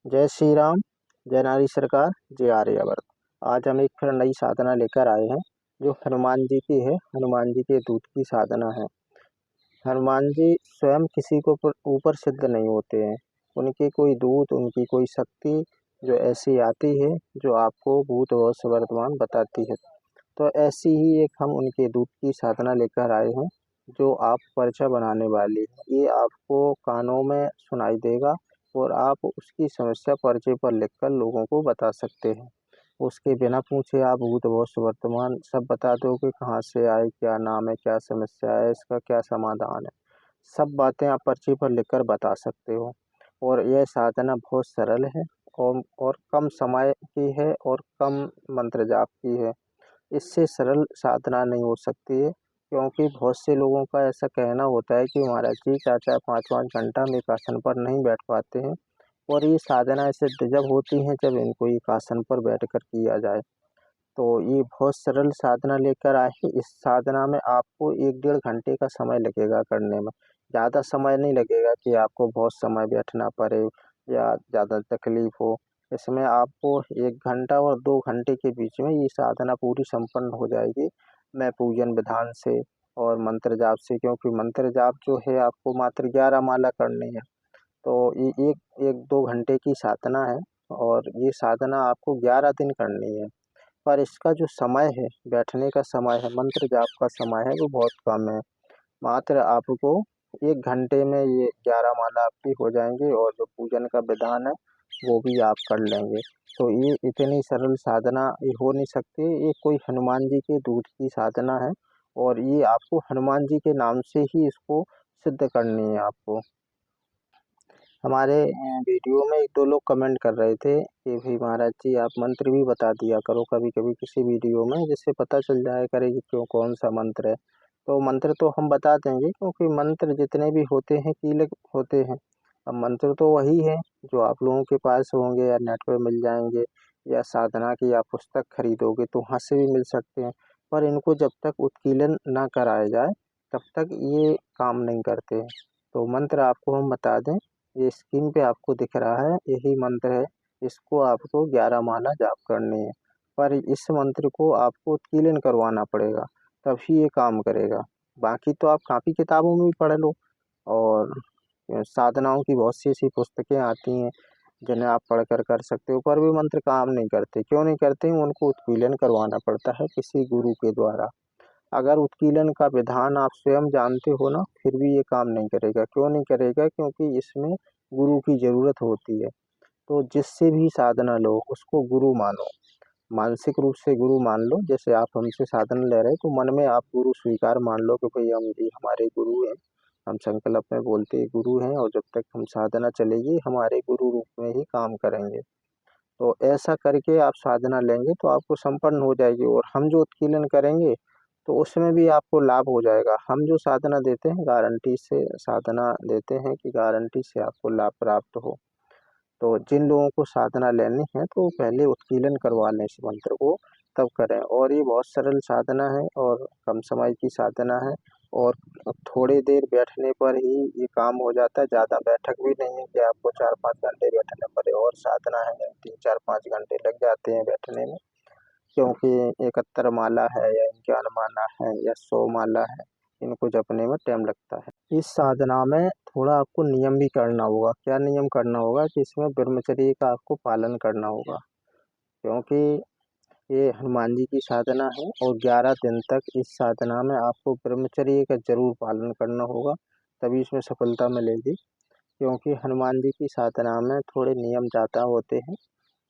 जय श्री राम। जय नारी सरकार। जय आर्यावर्त। आज हम एक फिर नई साधना लेकर आए हैं जो हनुमान जी की है। हनुमान जी के दूत की साधना है। हनुमान जी स्वयं किसी को ऊपर सिद्ध नहीं होते हैं। उनके कोई दूत, उनकी कोई शक्ति जो ऐसी आती है जो आपको भूत भविष्य वर्तमान बताती है। तो ऐसी ही एक हम उनके दूत की साधना लेकर आए हैं जो आप पर्चा बनाने वाली है। ये आपको कानों में सुनाई देगा और आप उसकी समस्या पर्चे पर लिखकर लोगों को बता सकते हैं। उसके बिना पूछे आप भूत भविष्य वर्तमान सब बता दोगे, कहाँ से आए, क्या नाम है, क्या समस्या है, इसका क्या समाधान है। सब बातें आप पर्चे पर लिखकर बता सकते हो। और यह साधना बहुत सरल है और कम समय की है और कम मंत्र जाप की है। इससे सरल साधना नहीं हो सकती है, क्योंकि बहुत से लोगों का ऐसा कहना होता है कि महाराज जी 4-4 5-5 घंटा हम एक आसन पर नहीं बैठ पाते हैं। और ये साधना ऐसे जब होती है जब इनको एक आसन पर बैठकर किया जाए। तो ये बहुत सरल साधना लेकर आए हैं। इस साधना में आपको 1-1.5 घंटे का समय लगेगा करने में। ज़्यादा समय नहीं लगेगा कि आपको बहुत समय बैठना पड़े या ज़्यादा तकलीफ हो। इसमें आपको 1 घंटा और 2 घंटे के बीच में ये साधना पूरी संपन्न हो जाएगी। मैं पूजन विधान से और मंत्र जाप से, क्योंकि मंत्र जाप जो है आपको मात्र 11 माला करनी है। तो ये एक 1-2 घंटे की साधना है और ये साधना आपको 11 दिन करनी है। पर इसका जो समय है, बैठने का समय है, मंत्र जाप का समय है, वो बहुत कम है। मात्र आपको 1 घंटे में ये 11 माला आपकी हो जाएँगी और जो पूजन का विधान है, वो भी आप कर लेंगे। तो ये इतनी सरल साधना ये हो नहीं सकती। ये कोई हनुमान जी के दूत की साधना है और ये आपको हनुमान जी के नाम से ही इसको सिद्ध करनी है आपको। हमारे वीडियो में 1-2 लोग कमेंट कर रहे थे कि भाई महाराज जी आप मंत्र भी बता दिया करो कभी-कभी किसी वीडियो में, जिससे पता चल जाया करे कि क्यों कौन-सा मंत्र है। तो मंत्र तो हम बता देंगे, क्योंकि मंत्र जितने भी होते हैं कीलक होते हैं। अब मंत्र तो वही है जो आप लोगों के पास होंगे या नेट पे मिल जाएँगे या साधना की आप पुस्तक खरीदोगे तो वहाँ से भी मिल सकते हैं। पर इनको जब तक उत्कीलन ना कराया जाए तब तक ये काम नहीं करते हैं। तो मंत्र आपको हम बता दें, ये स्क्रीन पे आपको दिख रहा है, यही मंत्र है। इसको आपको 11 माला जाप करनी है। पर इस मंत्र को आपको उत्कीर्णन करवाना पड़ेगा, तभी ये काम करेगा। बाकी तो आप कॉपी किताबों में भी पढ़ लो और साधनाओं की बहुत सी ऐसी पुस्तकें आती हैं जिन्हें आप पढ़कर कर सकते हो, पर भी मंत्र काम नहीं करते। क्यों नहीं करते? उनको उत्कीर्णन करवाना पड़ता है किसी गुरु के द्वारा। अगर उत्कीर्णन का विधान आप स्वयं जानते हो ना, फिर भी ये काम नहीं करेगा। क्यों नहीं करेगा? क्योंकि इसमें गुरु की ज़रूरत होती है। तो जिससे भी साधना लो उसको गुरु मानो, मानसिक रूप से गुरु मान लो। जैसे आप हमसे साधना ले रहे हो तो मन में आप गुरु स्वीकार मान लो कि भाई हम जी हमारे गुरु हैं। हम संकल्प में बोलते हैं गुरु हैं और जब तक हम साधना चलेगी हमारे गुरु रूप में ही काम करेंगे। तो ऐसा करके आप साधना लेंगे तो आपको संपन्न हो जाएगी और हम जो उत्कीर्णन करेंगे तो उसमें भी आपको लाभ हो जाएगा। हम जो साधना देते हैं गारंटी से साधना देते हैं कि गारंटी से आपको लाभ प्राप्त हो। तो जिन लोगों को साधना लेनी है तो पहले उत्कीर्णन करवा लें इस मंत्र को, तब करें। और ये बहुत सरल साधना है और कम समय की साधना है और थोड़ी देर बैठने पर ही ये काम हो जाता है। ज़्यादा बैठक भी नहीं है कि आपको 4-5 घंटे बैठना पड़े और साधना है 3-4-5 घंटे लग जाते हैं बैठने में, क्योंकि 71 माला है या 51 माला है या 100 माला है, इनको जपने में टाइम लगता है। इस साधना में थोड़ा आपको नियम भी करना होगा। क्या नियम करना होगा कि इसमें ब्रह्मचर्य का आपको पालन करना होगा, क्योंकि ये हनुमान जी की साधना है और 11 दिन तक इस साधना में आपको ब्रह्मचर्य का ज़रूर पालन करना होगा, तभी इसमें सफलता मिलेगी। क्योंकि हनुमान जी की साधना में थोड़े नियम ज़्यादा होते हैं,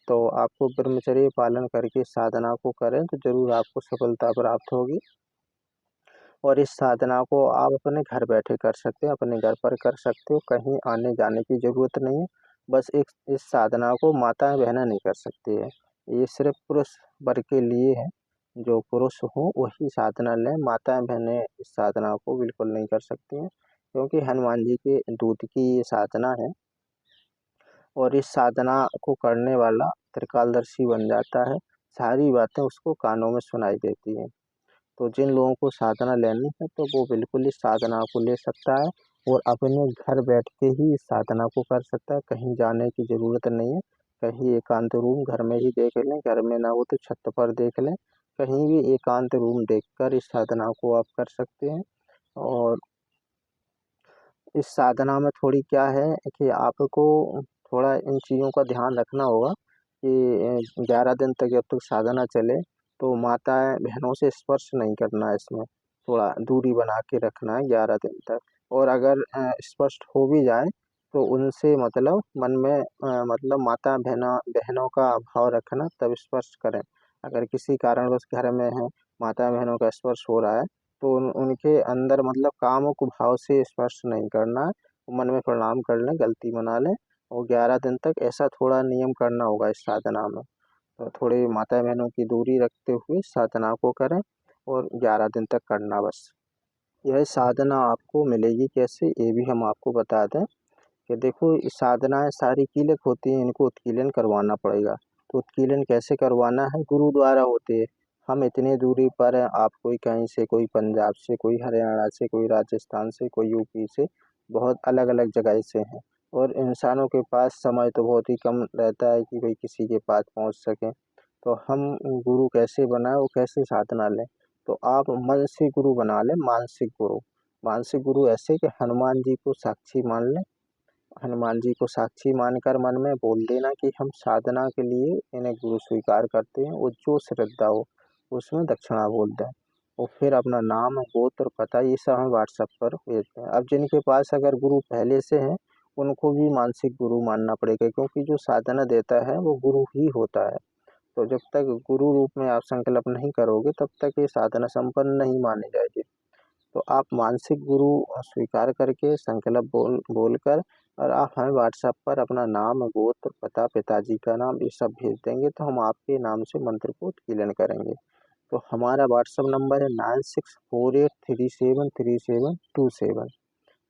तो आपको ब्रह्मचर्य पालन करके साधना को करें तो ज़रूर आपको सफलता प्राप्त होगी। और इस साधना को आप अपने घर बैठे कर सकते हैं, अपने घर पर कर सकते हो, कहीं आने-जाने की ज़रूरत नहीं है। बस एक इस साधना को माताएँ-बहनें नहीं कर सकती है। ये सिर्फ़ पुरुष वर्ग के लिए है, जो पुरुष हों वही साधना लें, माताएँ-बहनें इस साधना को बिल्कुल नहीं कर सकती हैं, क्योंकि हनुमान जी के दूत की ये साधना है। और इस साधना को करने वाला त्रिकालदर्शी बन जाता है, सारी बातें उसको कानों में सुनाई देती हैं। तो जिन लोगों को साधना लेनी है तो वो बिल्कुल इस साधना को ले सकता है और अपने घर बैठ के ही इस साधना को कर सकता है। कहीं जाने की ज़रूरत नहीं है। कहीं एकांत रूम घर में ही देख लें, घर में ना हो तो छत पर देख लें, कहीं भी एकांत रूम देखकर इस साधना को आप कर सकते हैं। और इस साधना में थोड़ी क्या है कि आपको थोड़ा इन चीज़ों का ध्यान रखना होगा कि 11 दिन तक जब तक साधना चले तो माताएं बहनों से स्पर्श नहीं करना है, इसमें थोड़ा दूरी बना के रखना है 11 दिन तक। और अगर स्पर्श हो भी जाए तो उनसे मतलब मन में मतलब माता बहना बहनों का भाव रखना, तब स्पर्श करें। अगर किसी कारणवश घर में है माता बहनों का स्पर्श हो रहा है तो उनके अंदर मतलब कामुक भाव से स्पर्श नहीं करना है। मन में प्रणाम कर लें, गलती मना लें और 11 दिन तक ऐसा थोड़ा नियम करना होगा इस साधना में। तो थोड़ी माता बहनों की दूरी रखते हुए साधना को करें और 11 दिन तक करना बस। यह साधना आपको मिलेगी कैसे, ये भी हम आपको बता दें कि देखो साधनाएं सारी कीलक होती हैं, इनको उत्कीलन करवाना पड़ेगा। तो उत्कीलन कैसे करवाना है, गुरु द्वारा होते हैं। हम इतनी दूरी पर हैं, आप कोई कहीं से, कोई पंजाब से, कोई हरियाणा से, कोई राजस्थान से, कोई यूपी से, बहुत अलग अलग जगह से हैं। और इंसानों के पास समय तो बहुत ही कम रहता है कि भाई किसी के पास पहुंच सकें। तो हम गुरु कैसे बनाए और कैसे साधना लें, तो आप मन से गुरु बना लें, मानसिक गुरु। मानसिक गुरु ऐसे कि हनुमान जी को साक्षी मान लें। हनुमान जी को साक्षी मानकर मन में बोल देना कि हम साधना के लिए इन्हें गुरु स्वीकार करते हैं, और जो श्रद्धा हो उसमें दक्षिणा बोल दें। और फिर अपना नाम गोत्र पता ये सब हम व्हाट्सएप पर भेजते हैं। अब जिनके पास अगर गुरु पहले से हैं उनको भी मानसिक गुरु मानना पड़ेगा, क्योंकि जो साधना देता है वो गुरु ही होता है। तो जब तक गुरु रूप में आप संकल्प नहीं करोगे तब तक ये साधना संपन्न नहीं मानी जाएगी। तो आप मानसिक गुरु स्वीकार करके संकल्प बोलकर और आप हमें व्हाट्सएप पर अपना नाम गोत्र पता पिताजी का नाम ये सब भेज देंगे, तो हम आपके नाम से मंत्र को उत्कीर्ण करेंगे। तो हमारा व्हाट्सएप नंबर है 9648373727,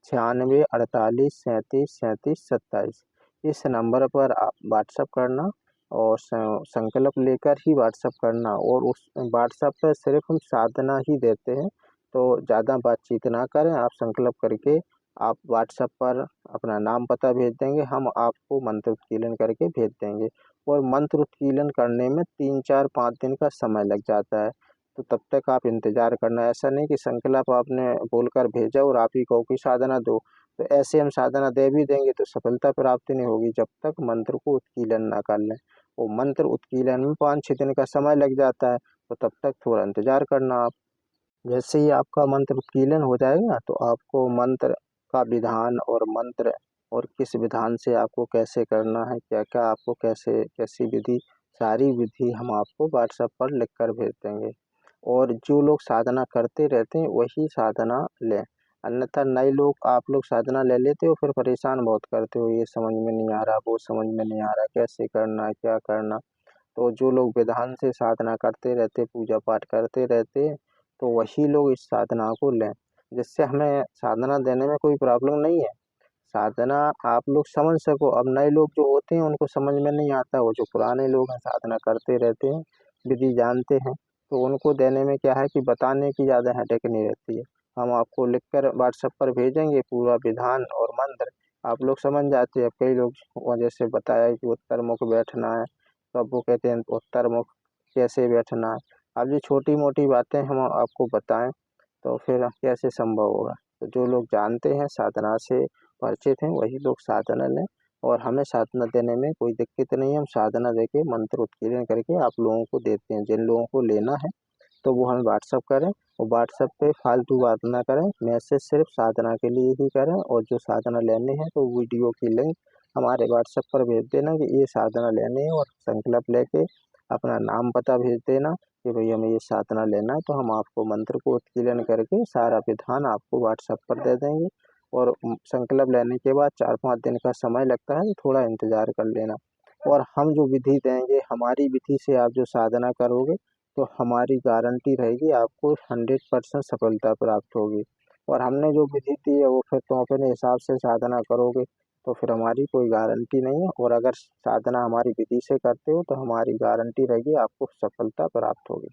9648373727। इस नंबर पर आप व्हाट्सएप करना और संकल्प लेकर ही व्हाट्सएप करना। और उस व्हाट्सएप पर सिर्फ हम साधना ही देते हैं, तो ज़्यादा बातचीत ना करें। आप संकल्प करके आप व्हाट्सएप पर अपना नाम पता भेज देंगे, हम आपको मंत्र उत्कीर्ण करके भेज देंगे। और मंत्र उत्कीर्ण करने में 3 4 5 दिन का समय लग जाता है, तो तब तक आप इंतज़ार करना। ऐसा नहीं कि संकल्प आपने बोलकर भेजा और आप ही कहो कि साधना दो, तो ऐसे हम साधना दे भी देंगे तो सफलता प्राप्ति नहीं होगी जब तक मंत्र को उत्कीर्ण ना कर लें। और मंत्र उत्कीर्ण में 5 6 दिन का समय लग जाता है, तो तब तक थोड़ा इंतज़ार करना आप। जैसे ही आपका मंत्र उत्कीर्ण हो जाएगा तो आपको मंत्र का विधान और मंत्र और किस विधान से आपको कैसे करना है, क्या क्या आपको कैसे कैसी विधि, सारी विधि हम आपको व्हाट्सएप पर लिख कर भेज देंगे। और जो लोग साधना करते रहते हैं वही साधना लें, अन्यथा नए लोग आप लोग साधना ले लेते हो फिर परेशान बहुत करते हो, ये समझ में नहीं आ रहा, वो समझ में नहीं आ रहा, कैसे करना है क्या करना। तो जो लोग विधान से साधना करते रहते, पूजा पाठ करते रहते, तो वही लोग इस साधना को लें, जिससे हमें साधना देने में कोई प्रॉब्लम नहीं है। साधना आप लोग समझ सको। अब नए लोग जो होते हैं उनको समझ में नहीं आता, वो जो पुराने लोग हैं साधना करते रहते हैं, विधि जानते हैं, तो उनको देने में क्या है कि बताने की ज़्यादा हेडेक नहीं रहती है। हम आपको लिखकर व्हाट्सएप पर भेजेंगे पूरा विधान और मंत्र, आप लोग समझ जाते हैं। कई लोग वजह से बताया कि उत्तर मुख बैठना है, तो अब वो कहते हैं उत्तर मुख कैसे बैठना है। अब ये छोटी मोटी बातें हम आपको बताएं तो फिर कैसे संभव होगा। तो जो लोग जानते हैं साधना से परिचित हैं वही लोग साधना लें, और हमें साधना देने में कोई दिक्कत नहीं है। हम साधना देके मंत्र उत्कीर्ण करके आप लोगों को देते हैं। जिन लोगों को लेना है तो वो हमें व्हाट्सअप करें, और व्हाट्सएप पे फालतू बात ना करें, मैसेज सिर्फ साधना के लिए ही करें। और जो साधना लेने हैं तो वीडियो की लिंक हमारे व्हाट्सएप पर भेज देना कि ये साधना लेनी है, और संकल्प लेके अपना नाम पता भेज देना कि भई हमें ये साधना लेना है। तो हम आपको मंत्र को उत्कीर्ण करके सारा विधान आपको व्हाट्सएप पर दे देंगे। और संकल्प लेने के बाद 4 5 दिन का समय लगता है, तो थोड़ा इंतज़ार कर लेना। और हम जो विधि देंगे, हमारी विधि से आप जो साधना करोगे तो हमारी गारंटी रहेगी आपको 100% सफलता प्राप्त होगी। और हमने जो विधि दी है वो फिर तुम अपने हिसाब से साधना करोगे तो फिर हमारी कोई गारंटी नहीं है। और अगर साधना हमारी विधि से करते हो तो हमारी गारंटी रहेगी आपको सफलता प्राप्त होगी।